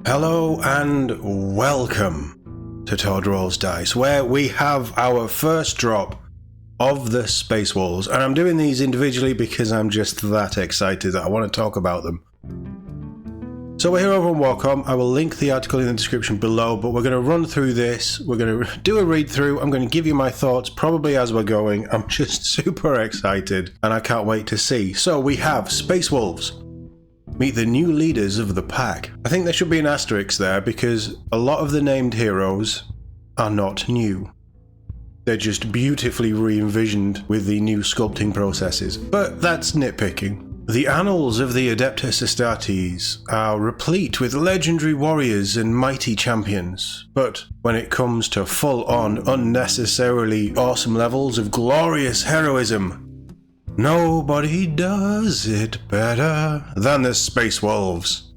Hello and welcome to Todd Rolls Dice, where we have our first drop of the Space Wolves, and I'm doing these individually because I'm just that excited that I want to talk about them. So we're here over on WarCom. I will link the article in the description below, but we're going to run through this. We're going to do a read through. I'm going to give you my thoughts probably as we're going. I'm just super excited and I can't wait to see. So we have Space Wolves. Meet the new leaders of the pack. I think there should be an asterisk there because a lot of the named heroes are not new. They're just beautifully re-envisioned with the new sculpting processes, but that's nitpicking. The annals of the Adeptus Astartes are replete with legendary warriors and mighty champions, but when it comes to full-on, unnecessarily awesome levels of glorious heroism, nobody does it better than the Space Wolves.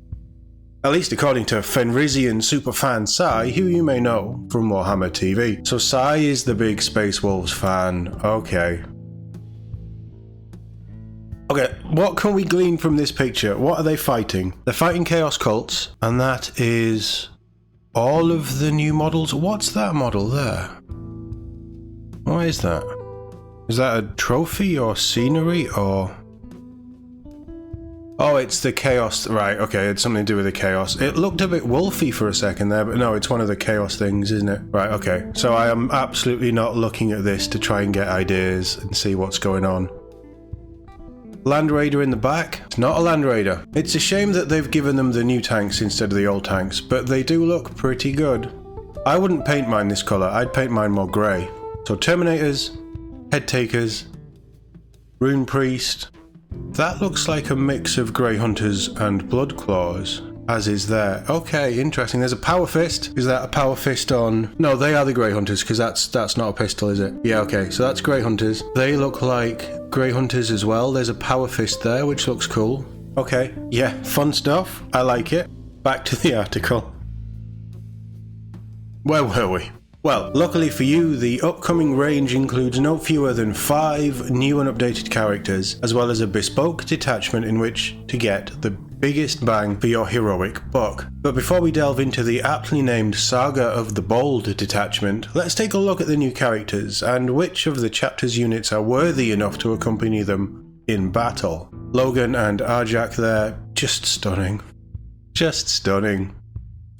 At least according to Fenrisian superfan Sai, who you may know from Warhammer TV. So Sai is the big Space Wolves fan. Okay, what can we glean from this picture? What are they fighting? They're fighting Chaos Cults, and that is all of the new models. What's that model there? What is that? Is that a trophy or scenery or... Oh, it's the Chaos... Right, okay, it's something to do with the Chaos. It looked a bit wolfy for a second there, but no, it's one of the Chaos things, isn't it? Right, okay. So I am absolutely not looking at this to try and get ideas and see what's going on. Land Raider in the back? It's not a Land Raider. It's a shame that they've given them the new tanks instead of the old tanks, but they do look pretty good. I wouldn't paint mine this colour, I'd paint mine more grey. So Terminators, Head Takers, Rune Priest. That looks like a mix of Grey Hunters and Blood Claws, as is there. Okay, interesting. There's a Power Fist. Is that a Power Fist on... No, they are the Grey Hunters, because that's not a pistol, is it? Yeah, okay, so that's Grey Hunters. They look like Grey Hunters as well. There's a Power Fist there, which looks cool. Okay, yeah, fun stuff. I like it. Back to the article. Where were we? Well, luckily for you, the upcoming range includes no fewer than 5 new and updated characters, as well as a bespoke detachment in which to get the biggest bang for your heroic buck. But before we delve into the aptly named Saga of the Bold detachment, let's take a look at the new characters and which of the chapter's units are worthy enough to accompany them in battle. Logan and Arjak there, just stunning. Just stunning.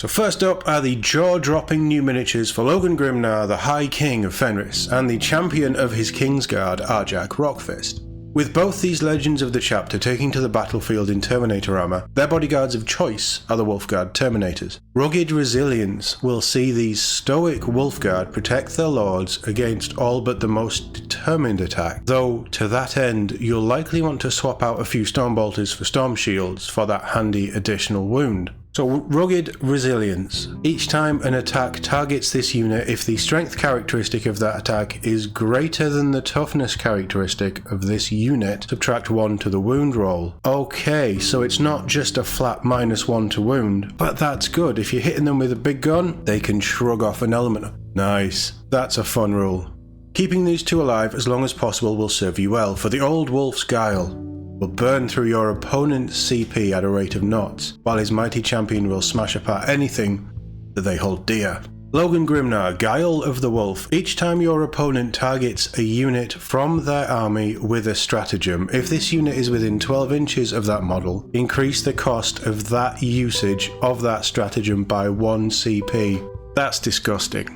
So first up are the jaw-dropping new miniatures for Logan Grimnar, the High King of Fenris, and the champion of his Kingsguard, Arjak Rockfist. With both these legends of the chapter taking to the battlefield in Terminator armor, their bodyguards of choice are the Wolfguard Terminators. Rugged resilience will see these stoic Wolfguard protect their lords against all but the most determined attack, though to that end you'll likely want to swap out a few Stormbolters for Storm Shields for that handy additional wound. So rugged resilience. Each time an attack targets this unit, if the strength characteristic of that attack is greater than the toughness characteristic of this unit, subtract 1 to the wound roll. Okay, so it's not just a flat -1 to wound, but that's good. If you're hitting them with a big gun, they can shrug off an element. Nice. That's a fun rule. Keeping these two alive as long as possible will serve you well, for the old Wolf's Guile will burn through your opponent's CP at a rate of knots, while his mighty champion will smash apart anything that they hold dear. Logan Grimnar, Guile of the Wolf. Each time your opponent targets a unit from their army with a stratagem, if this unit is within 12 inches of that model, increase the cost of that usage of that stratagem by 1 CP. That's disgusting.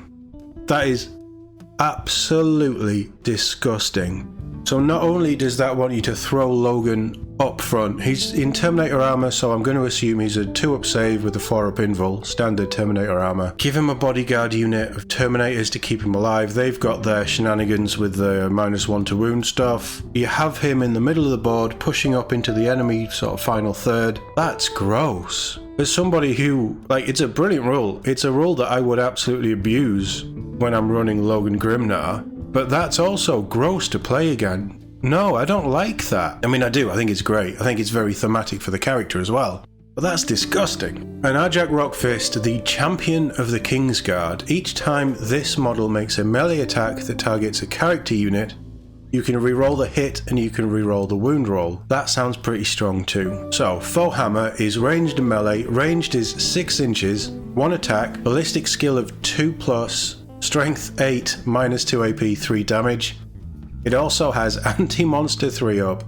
That is absolutely disgusting. So not only does that want you to throw Logan up front, he's in Terminator armor, so I'm going to assume he's a 2-up save with a 4-up invul, standard Terminator armor. Give him a bodyguard unit of Terminators to keep him alive. They've got their shenanigans with the -1 to wound stuff. You have him in the middle of the board, pushing up into the enemy sort of final third. That's gross. As somebody who, like, it's a brilliant rule. It's a rule that I would absolutely abuse when I'm running Logan Grimnar. But that's also gross to play again. No, I don't like that. I mean, I do. I think it's great. I think it's very thematic for the character as well. But that's disgusting. And Arjak Rockfist, the champion of the Kingsguard, each time this model makes a melee attack that targets a character unit, You can reroll the hit and you can reroll the wound roll. That sounds pretty strong too. So, faux hammer is ranged and melee. Ranged is 6 inches, 1 attack, ballistic skill of 2+, strength 8, -2 AP, 3 damage. It also has anti-monster 3 up,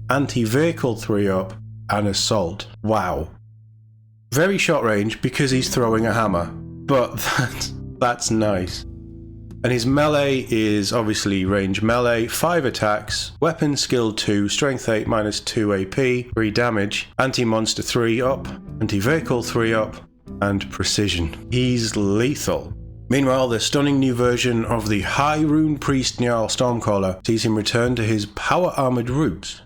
anti-vehicle 3 up, and assault. Wow. Very short range because he's throwing a hammer, but that's nice. And his melee is obviously range melee, 5 attacks, weapon skill 2, strength 8, -2 AP, 3 damage, anti-monster 3 up, anti-vehicle 3 up, and precision. He's lethal. Meanwhile, the stunning new version of the High Rune Priest Njal Stormcaller sees him return to his power-armoured roots.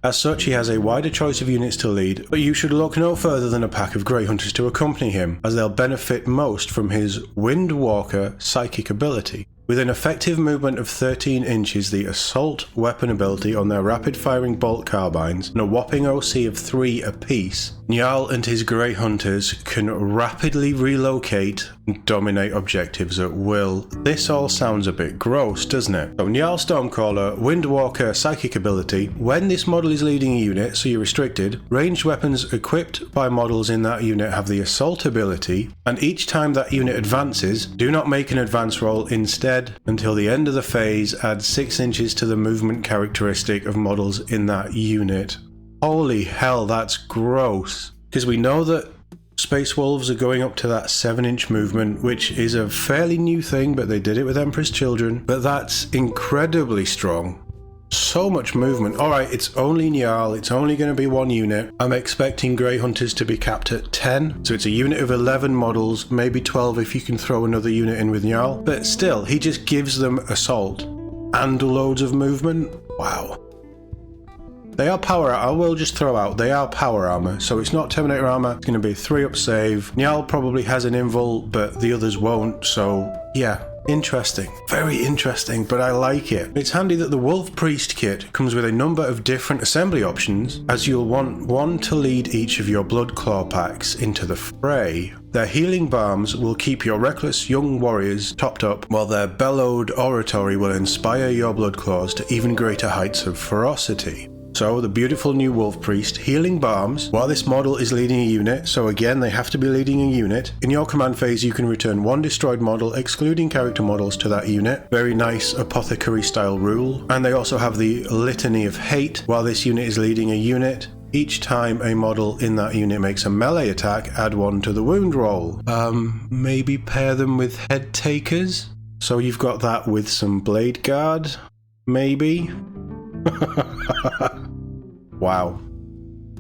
As such, he has a wider choice of units to lead, but you should look no further than a pack of Grey Hunters to accompany him, as they'll benefit most from his Windwalker psychic ability. With an effective movement of 13 inches, the assault weapon ability on their rapid-firing bolt carbines, and a whopping OC of 3 apiece, Njal and his Grey Hunters can rapidly relocate and dominate objectives at will. This all sounds a bit gross, doesn't it? So Njal Stormcaller, Windwalker psychic ability. When this model is leading a unit, so you're restricted, ranged weapons equipped by models in that unit have the assault ability, and each time that unit advances, do not make an advance roll. Instead, until the end of the phase, add 6 inches to the movement characteristic of models in that unit. Holy hell, that's gross. Because we know that Space Wolves are going up to that 7-inch movement, which is a fairly new thing, but they did it with Emperor's Children. But that's incredibly strong. So much movement. Alright, it's only Njal, it's only going to be 1 unit. I'm expecting Grey Hunters to be capped at 10, so it's a unit of 11 models, maybe 12 if you can throw another unit in with Njal. But still, he just gives them assault and loads of movement. Wow. They are power, I will just throw out, they are power armor, so it's not Terminator armor, it's going to be a 3-up save. Njal probably has an invul, but the others won't, so yeah. Interesting. Very interesting, but I like it. It's handy that the Wolf Priest kit comes with a number of different assembly options, as you'll want one to lead each of your Blood Claw packs into the fray. Their healing balms will keep your reckless young warriors topped up, while their bellowed oratory will inspire your Blood Claws to even greater heights of ferocity. So, the beautiful new Wolf Priest, healing balms, while this model is leading a unit, so again they have to be leading a unit. In your command phase you can return 1 destroyed model, excluding character models, to that unit. Very nice apothecary style rule. And they also have the Litany of Hate, while this unit is leading a unit. Each time a model in that unit makes a melee attack, add 1 to the wound roll. Maybe pair them with head takers? So you've got that with some blade guard? Maybe? Wow.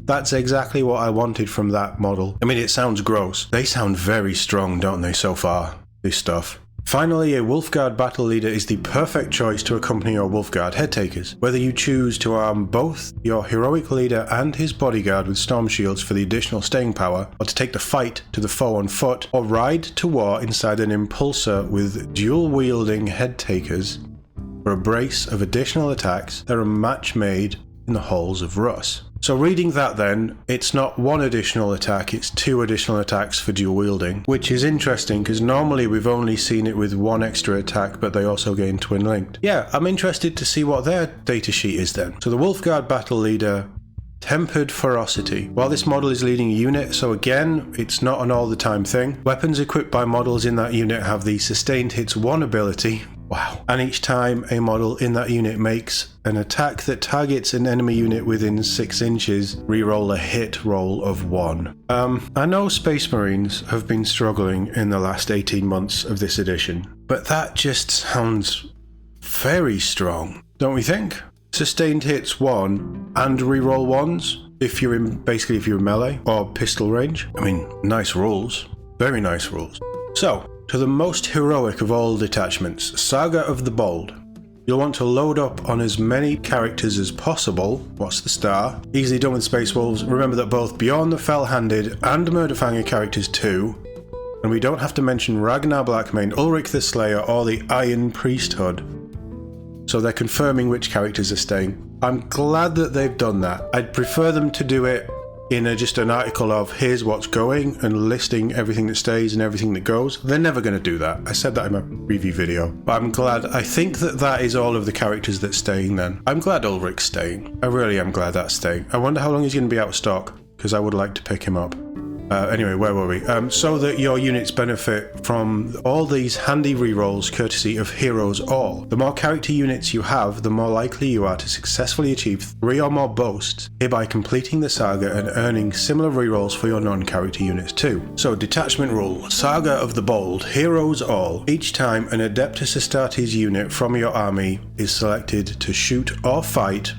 That's exactly what I wanted from that model. I mean, it sounds gross. They sound very strong, don't they, so far? This stuff. Finally, a Wolfguard battle leader is the perfect choice to accompany your Wolfguard head takers. Whether you choose to arm both your heroic leader and his bodyguard with storm shields for the additional staying power, or to take the fight to the foe on foot, or ride to war inside an impulsor with dual-wielding head takers, for a brace of additional attacks, they're a match made in the halls of Russ. So reading that then, it's not 1 additional attack, it's 2 additional attacks for dual wielding, which is interesting because normally we've only seen it with 1 extra attack, but they also gain twin linked. Yeah, I'm interested to see what their datasheet is then. So the Wolfguard battle leader, Tempered Ferocity. While this model is leading a unit, so again, it's not an all the time thing. Weapons equipped by models in that unit have the Sustained Hits 1 ability. Wow. And each time a model in that unit makes an attack that targets an enemy unit within 6 inches, reroll a hit roll of 1. I know Space Marines have been struggling in the last 18 months of this edition, but that just sounds very strong, don't we think? Sustained hits 1 and reroll 1s if you're in melee or pistol range. I mean, nice rules. Very nice rules. So, to the most heroic of all detachments, Saga of the Bold. You'll want to load up on as many characters as possible. What's the star? Easily done with Space Wolves. Remember that both Bjorn the Fell-Handed and Murderfang are characters too. And we don't have to mention Ragnar Blackmane, Ulrich the Slayer, or the Iron Priesthood. So they're confirming which characters are staying. I'm glad that they've done that. I'd prefer them to do it in just an article of here's what's going and listing everything that stays and everything that goes. They're never going to do that. I said that in my review video. But I'm glad. I think that is all of the characters that's staying then. I'm glad Ulrich's staying. I really am glad that's staying. I wonder how long he's going to be out of stock, because I would like to pick him up. Anyway, where were we? So that your units benefit from all these handy rerolls courtesy of Heroes All. The more character units you have, the more likely you are to successfully achieve 3 or more boasts, hereby completing the saga and earning similar rerolls for your non-character units too. So, detachment rule, Saga of the Bold, Heroes All. Each time an Adeptus Astartes unit from your army is selected to shoot or fight,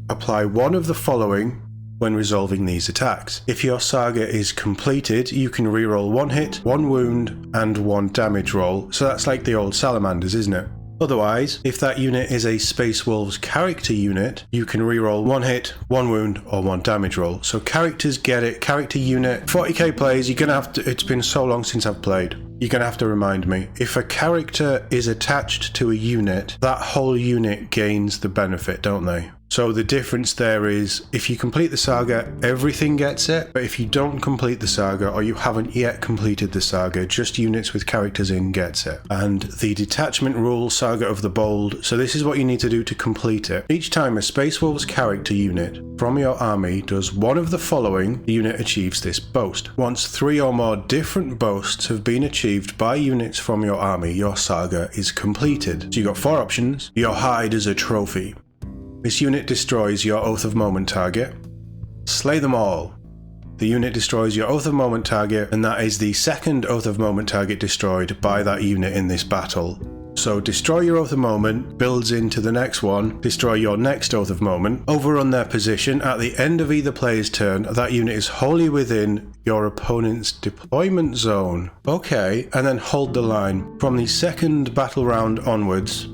apply one of the following when resolving these attacks. If your saga is completed, you can reroll 1 hit, 1 wound, and 1 damage roll, so that's like the old salamanders, isn't it? Otherwise, if that unit is a Space Wolves character unit, you can reroll 1 hit, 1 wound, or 1 damage roll. So characters get it. Character unit, 40k players, you're gonna have to, it's been so long since I've played. You're gonna have to remind me. If a character is attached to a unit, that whole unit gains the benefit, don't they? So the difference there is, if you complete the saga, everything gets it, but if you don't complete the saga, or you haven't yet completed the saga, just units with characters in gets it. And the detachment rule, Saga of the Bold, so this is what you need to do to complete it. Each time a Space Wolves character unit from your army does one of the following, the unit achieves this boast. Once 3 or more different boasts have been achieved by units from your army, your saga is completed. So you've got 4 options. Your hide as a trophy. This unit destroys your Oath of Moment target. Slay them all. The unit destroys your Oath of Moment target, and that is the second Oath of Moment target destroyed by that unit in this battle. So destroy your Oath of Moment, builds into the next one, destroy your next Oath of Moment, overrun their position. At the end of either player's turn, that unit is wholly within your opponent's deployment zone. Okay, and then hold the line. From the second battle round onwards,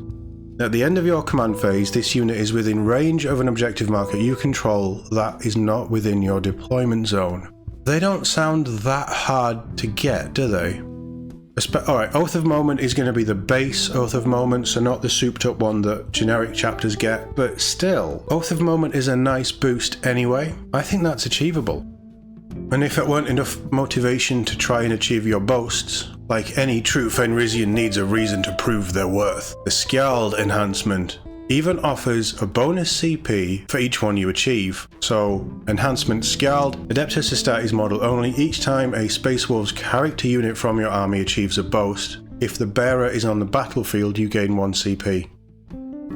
at the end of your command phase, this unit is within range of an objective marker you control that is not within your deployment zone. They don't sound that hard to get, do they? Alright, Oath of Moment is going to be the base Oath of Moment, so not the souped up one that generic chapters get, but still, Oath of Moment is a nice boost anyway. I think that's achievable. And if it weren't enough motivation to try and achieve your boasts, like any true Fenrisian needs a reason to prove their worth, the Skjald enhancement even offers a bonus CP for each one you achieve. So, enhancement Skjald, Adeptus Astartes model only. Each time a Space Wolves character unit from your army achieves a boast, if the bearer is on the battlefield, you gain 1 CP.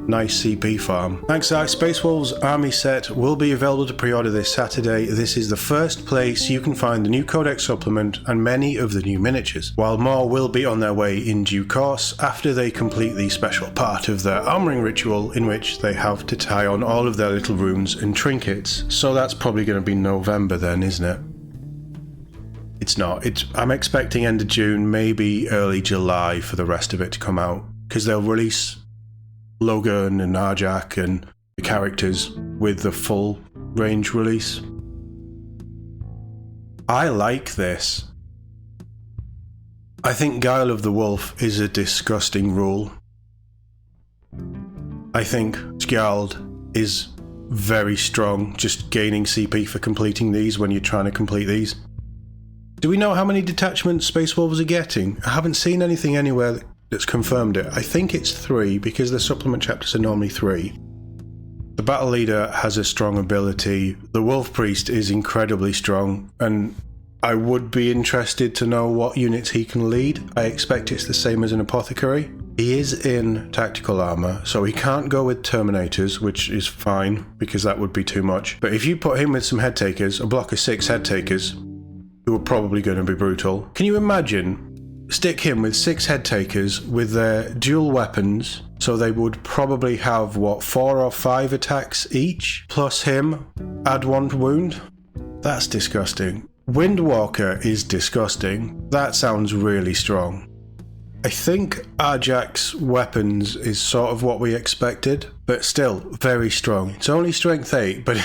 Nice CP farm. Thanks guys, Space Wolves Army set will be available to pre-order this Saturday. This is the first place you can find the new Codex supplement and many of the new miniatures, while more will be on their way in due course after they complete the special part of their armoring ritual in which they have to tie on all of their little runes and trinkets. So that's probably going to be November then, isn't it? It's not. I'm expecting end of June, maybe early July for the rest of it to come out, because they'll release Logan and Arjak and the characters with the full range release. I like this. I think Guile of the Wolf is a disgusting rule. I think Skjald is very strong, just gaining CP for completing these when you're trying to complete these. Do we know how many detachments Space Wolves are getting? I haven't seen anything anywhere that's confirmed it. I think it's 3 because the supplement chapters are normally 3. The battle leader has a strong ability. The wolf priest is incredibly strong, and I would be interested to know what units he can lead. I expect it's the same as an apothecary. He is in tactical armor, so he can't go with terminators, which is fine because that would be too much. But if you put him with some head takers, a block of 6 head takers, who are probably going to be brutal. Can you imagine? Stick him with 6 head takers with their dual weapons, so they would probably have, what, 4 or 5 attacks each? Plus him, add 1 wound? That's disgusting. Windwalker is disgusting. That sounds really strong. I think Arjak's weapons is sort of what we expected, but still very strong. It's only strength 8, but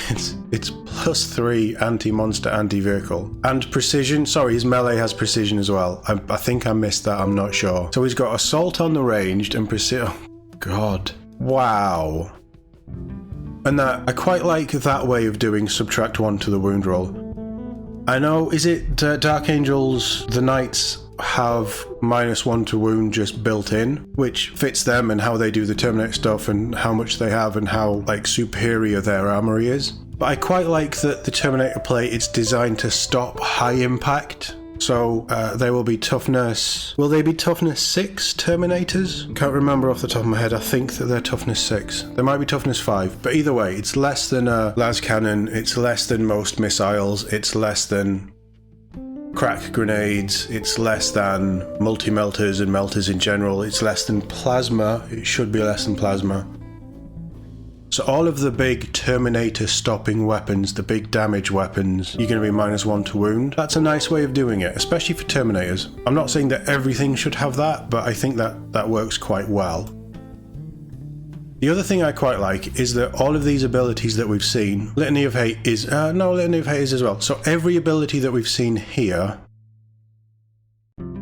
it's plus 3 anti-monster, anti-vehicle. And precision, sorry, his melee has precision as well. I think I missed that, I'm not sure. So he's got assault on the ranged and precision. Oh, God. Wow. And that I quite like that way of doing subtract 1 to the wound roll. I know, is it Dark Angels, the Knights have -1 to wound just built in, which fits them and how they do the Terminator stuff and how much they have and how like superior their armory is. But I quite like that the Terminator plate is designed to stop high impact. So they will be toughness... Will they be toughness 6 Terminators? Can't remember off the top of my head. I think that they're toughness 6. They might be toughness 5. But either way, it's less than a las cannon. It's less than most missiles. It's less than crack grenades. It's less than multi-melters and melters in general. It's less than plasma. It should be less than plasma. So all of the big Terminator stopping weapons, the big damage weapons, you're going to be -1 to wound. That's a nice way of doing it, especially for Terminators. I'm not saying that everything should have that, but I think that works quite well. The other thing I quite like is that all of these abilities that we've seen, Litany of Hate is, Litany of Hate is as well. So every ability that we've seen here,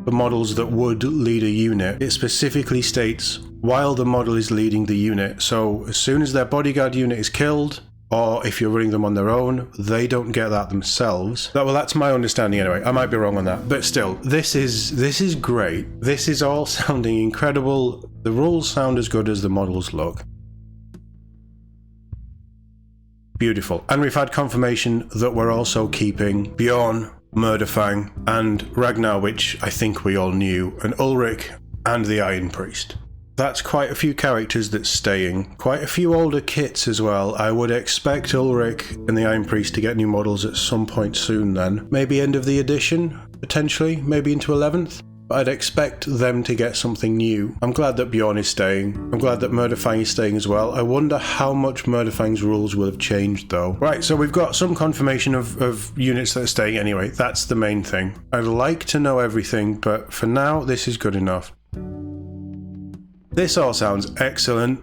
the models that would lead a unit, it specifically states while the model is leading the unit. So as soon as their bodyguard unit is killed, or if you're running them on their own, they don't get that themselves. Well, that's my understanding anyway. I might be wrong on that. But still, this is great. This is all sounding incredible. The rules sound as good as the models look. Beautiful. And we've had confirmation that we're also keeping Bjorn, Murderfang, and Ragnar, which I think we all knew, and Ulrich, and the Iron Priest. That's quite a few characters that's staying. Quite a few older kits as well. I would expect Ulrich and the Iron Priest to get new models at some point soon then. Maybe end of the edition, potentially, maybe into 11th. But I'd expect them to get something new. I'm glad that Bjorn is staying. I'm glad that Murderfang is staying as well. I wonder how much Murderfang's rules will have changed though. Right, so we've got some confirmation of units that are staying anyway. That's the main thing. I'd like to know everything, but for now, this is good enough. This all sounds excellent,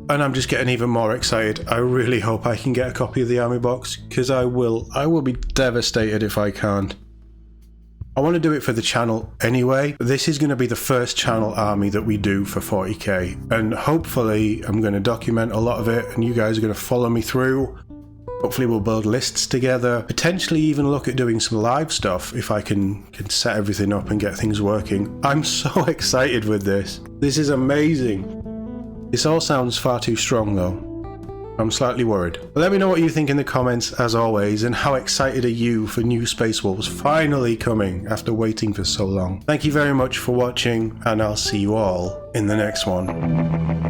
and I'm just getting even more excited. I really hope I can get a copy of the army box, because I will be devastated if I can't. I want to do it for the channel anyway. This is going to be the first channel army that we do for 40k, and hopefully I'm going to document a lot of it, and you guys are going to follow me through. Hopefully we'll build lists together, potentially even look at doing some live stuff if I can set everything up and get things working. I'm so excited with this. This is amazing. This all sounds far too strong though. I'm slightly worried. Let me know what you think in the comments as always, and how excited are you for new Space Wolves finally coming after waiting for so long. Thank you very much for watching, and I'll see you all in the next one.